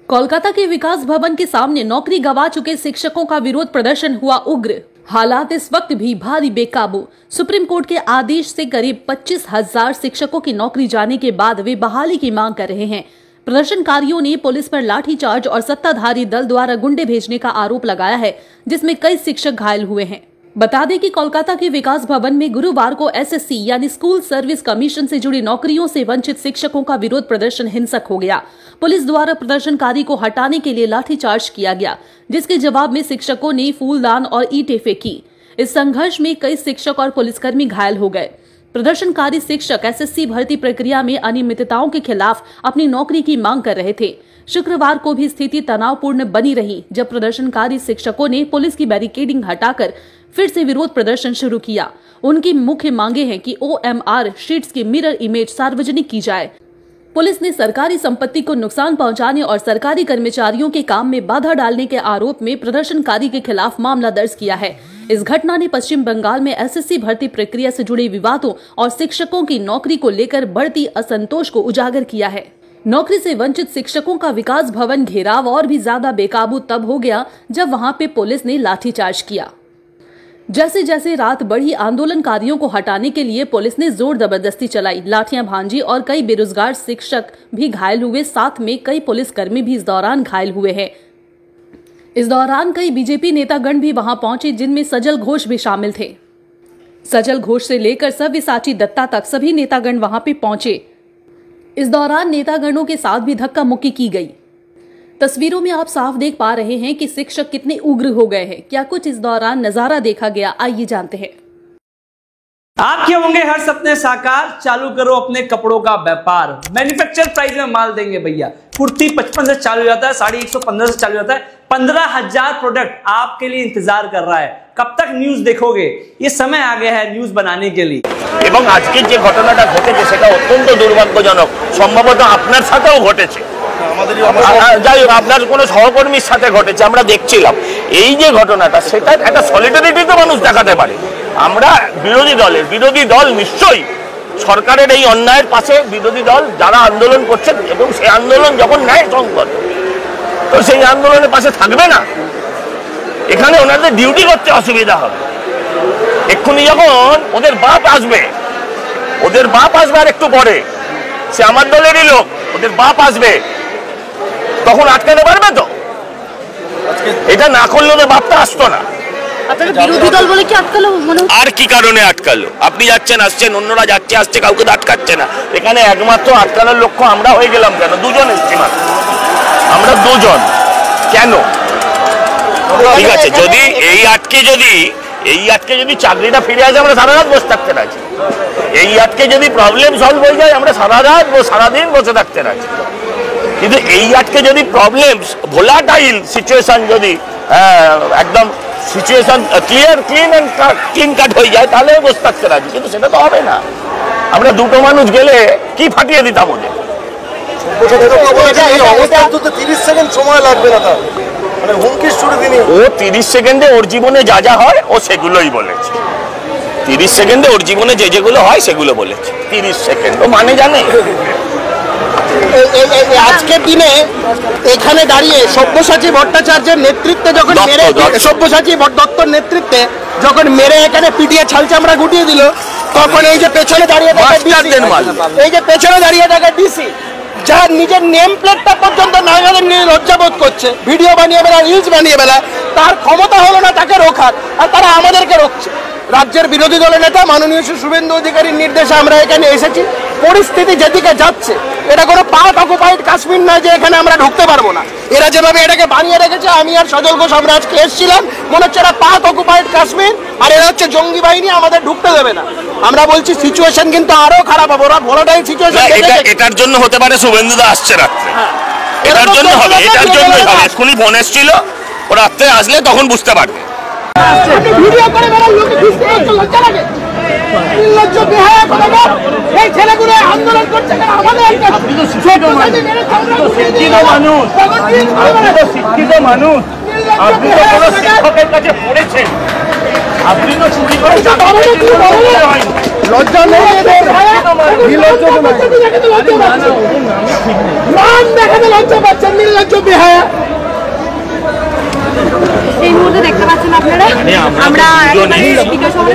कोलकाता के विकास भवन के सामने नौकरी गंवा चुके शिक्षकों का विरोध प्रदर्शन हुआ उग्र। हालात इस वक्त भी भारी बेकाबू। सुप्रीम कोर्ट के आदेश से करीब 25,000 शिक्षकों की नौकरी जाने के बाद वे बहाली की मांग कर रहे हैं। प्रदर्शनकारियों ने पुलिस पर लाठीचार्ज और सत्ताधारी दल द्वारा गुंडे भेजने का आरोप लगाया है, जिसमें कई शिक्षक घायल हुए हैं। बता दें कि कोलकाता के विकास भवन में गुरुवार को एसएससी यानी स्कूल सर्विस कमीशन से जुड़ी नौकरियों से वंचित शिक्षकों का विरोध प्रदर्शन हिंसक हो गया। पुलिस द्वारा प्रदर्शनकारी को हटाने के लिए लाठीचार्ज किया गया, जिसके जवाब में शिक्षकों ने फूलदान और ईंटें फेंकी। इस संघर्ष में कई शिक्षक और पुलिसकर्मी घायल हो गए। प्रदर्शनकारी शिक्षक एसएससी भर्ती प्रक्रिया में अनियमितताओं के खिलाफ अपनी नौकरी की मांग कर रहे थे। शुक्रवार को भी स्थिति तनावपूर्ण बनी रही, जब प्रदर्शनकारी शिक्षकों ने पुलिस की बैरिकेडिंग हटाकर फिर से विरोध प्रदर्शन शुरू किया। उनकी मुख्य मांगे हैं कि OMR शीट्स की मिरर इमेज सार्वजनिक की जाए। पुलिस ने सरकारी संपत्ति को नुकसान पहुंचाने और सरकारी कर्मचारियों के काम में बाधा डालने के आरोप में प्रदर्शनकारी के खिलाफ मामला दर्ज किया है। इस घटना ने पश्चिम बंगाल में एसएससी भर्ती प्रक्रिया से जुड़े विवादों और शिक्षकों की नौकरी को लेकर बढ़ती असंतोष को उजागर किया है। नौकरी से वंचित शिक्षकों का विकास भवन घेराव और भी ज्यादा बेकाबू तब हो गया जब वहां पे पुलिस ने लाठीचार्ज किया। जैसे जैसे रात बढ़ी, आंदोलनकारियों को हटाने के लिए पुलिस ने जोर जबरदस्ती चलाई, लाठियां भांजी और कई बेरोजगार शिक्षक भी घायल हुए। साथ में कई पुलिसकर्मी भी इस दौरान घायल हुए हैं। इस दौरान कई बीजेपी नेतागण भी वहां पहुंचे, जिनमें सजल घोष भी शामिल थे। सजल घोष से लेकर सव्यसाची दत्ता तक सभी नेतागण वहां पे पहुंचे। इस दौरान नेतागणों के साथ भी धक्का मुक्की की गई। तस्वीरों में आप साफ देख पा रहे हैं कि शिक्षक कितने उग्र हो गए हैं। क्या कुछ इस दौरान नजारा देखा गया, आइए जानते हैं। आपके होंगे हर सपने साकार, चालू करो अपने कपड़ों का व्यापार। मैन्युफैक्चर प्राइस में माल देंगे भैया। कुर्ती 55 से चालू हो जाता है, साड़ी 115 से चालू हो जाता है। 15,000 प्रोडक्ट आपके लिए इंतजार कर रहा है। कब तक न्यूज देखोगे? ये समय आ गया है न्यूज बनाने के लिए। এবং আজকে যে ঘটনাটা ঘটেছে সেটা অত্যন্ত দুর্ভাগ্যজনক। সম্ভবত আপনার সাথেও ঘটেছে, যাই হোক আপনার কোনো সহকর্মীর সাথে ঘটেছে, আমরা দেখছিলাম। এই যে ঘটনাটা, সেটা একটা সলিডারিটি তো মানুষ দেখাতে পারে। আমরা বিরোধী দল নিশ্চয়ই সরকারের এই অন্যায়ের পাশে, বিরোধী দল যারা আন্দোলন করছেন এবং সেই আন্দোলন যখন ন্যায় সংকট, তো সেই আন্দোলনের পাশে থাকবে না। এখানে ওনাদের ডিউটি করতে অসুবিধা হবে। এক্ষুনি যখন ওদের বাপ আসবে আর একটু পরে, সে আমার দলেরই লোক, ওদের বাপ আসবে, তখন আটকাতে পারবে তো? এটা না করলে ওদের বাপটা আসতো না। বিরোধী দল বলে কি আটকালো? আর কি কারণে আটকালো? আপনি যাচ্ছেন আসছেন, অন্যরা যাচ্ছে আসছে, কাউকে তো আটকাচ্ছে না। এখানে একমাত্র আটকানোর লক্ষ্য আমরা হয়ে গেলাম কেন? দুজন এসছি মাত্র, আমরা দুজন। কেন? ঠিক আছে, যদি এই আটকে যদি চাকরিটা ফিরে আসে, আমরা সারা রাত বসে থাকতে রাজি। এই আটকে যদি প্রবলেম সলভ হয়ে যায়, আমরা সারাদিন বসে থাকতে রাজি। কিন্তু এই আটকে যদি প্রবলেম ভোলাটাইল সিচুয়েশন, যদি একদম সিচুয়েশন ক্লিন কাট হয়ে যায়, তাহলে বসে থাকতে রাজি। কিন্তু সেটা তো হবে না। আমরা দুটো মানুষ গেলে কি ফাটিয়ে দিতাম ওদের। 30 সেকেন্ড সময় লাগবে না, মানে হুমকি শুরু দিনই। ও 30 সেকেন্ডে ওর জীবনে যা হয় ও সেগুলোই বলেছে। 30 সেকেন্ডে ওর জীবনে যেগুলো হয় সেগুলো বলেছে। 30 সেকেন্ড ও মানে জানে। আজকের দিনে এখানে দাঁড়িয়ে সব্যসাচী ভট্টাচার্যের নেতৃত্বে যখন সব্যসাচী দত্তর নেতৃত্বে যখন মেরে এখানে পিটিয়ে ছালচামড়া গুটিয়ে দিল, তখন এই যে পেছনে দাঁড়িয়ে থাকা ডিসি, যার নিজের নেম প্লেটটা পর্যন্ত নাগাদের নিয়ে লজ্জাবোধ করছে, ভিডিও বানিয়ে বেলা, রিলস বানিয়ে বেলা, তার ক্ষমতা হলো না তাকে রোখার, আর তারা আমাদেরকে রোখছে। রাজ্যের বিরোধী দলের নেতা মাননীয় শুভেন্দু অধিকারীর নির্দেশে আমরা এখানে এসেছি। পরিস্থিতি যেদিকে যাচ্ছে, এটা কোনো পার্ট অকুপাইড কাশ্মীর নয় যে এখানে আমরা ঢুকতে পারবো না। এরা যেভাবে এটাকে বানিয়ে রেখেছে, আমি আর সজল ঘোষ আমরা আজকে এসেছিলাম, মনে হচ্ছে এরা পার্ট অকুপাইড কাশ্মীর, আর এরা হচ্ছে জঙ্গি বাহিনী, আমাদের ঢুকতে দেবে না। আমরা বলছি সিচুয়েশন কিন্তু আরো খারাপ হবে। ওরা ভোলাটাইল সিচুয়েশন, এটার জন্য হতে পারে শুভেন্দুদা আসছে রাত্রে, এটার জন্য হবে, এটার জন্য হবে। এক্ষুনি ফোন এসেছিল, ও রাত্রে আসলে তখন বুঝতে পারবে। ভিডিও করে বেড়া, লোকে বুঝতে লজ্জা লাগে। নির্লজ্জ বেহায়া কথা, এই ছেলেগুলো আন্দোলন করছে কেন? আমাদের একটা শিক্ষিত মানুষ, আপনি তো কোনো শিক্ষকের কাছে পড়েছেন, আপনি তো চুরি করে লজ্জা নেই, নির্লজ্জ নাম দেখাতে লজ্জা পাচ্ছেন, নির্লজ্জ বেহায়া। মানে আমরা একেবারে স্পিকার সহ